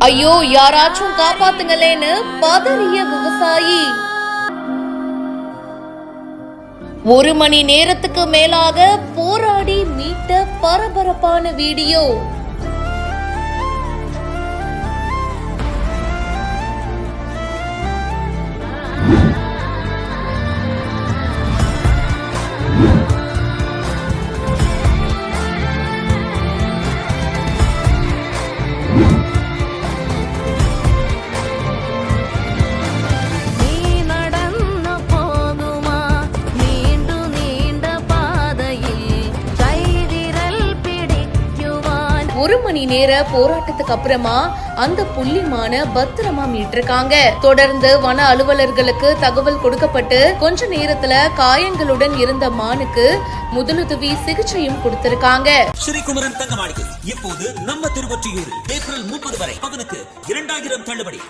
ஐயோ, யாராச்சும் காப்பாத்துங்களேன்னு பதறிய விவசாயி. 1 மணி நேரத்துக்கு மேலாக போராடி மீட்ட பரபரப்பான வீடியோ. ஒரு மணி நேர போராட்டத்துக்கு அப்புறமா அந்த புள்ளிமான பத்திரமா மீட்டிருக்காங்க. தொடர்ந்து வன அலுவலர்களுக்கு தகவல் கொடுக்கப்பட்டு கொஞ்ச நேரத்துல காயங்களுடன் இருந்த மானுக்கு முதலுதவி சிகிச்சையும் கொடுத்திருக்காங்க. ஸ்ரீகுமரன் தங்க மாளிகை இப்போது நம்ம திருவொற்றியூரில் ஏப்ரல் 30 வரை பவனுக்கு 2000 தள்ளுபடி.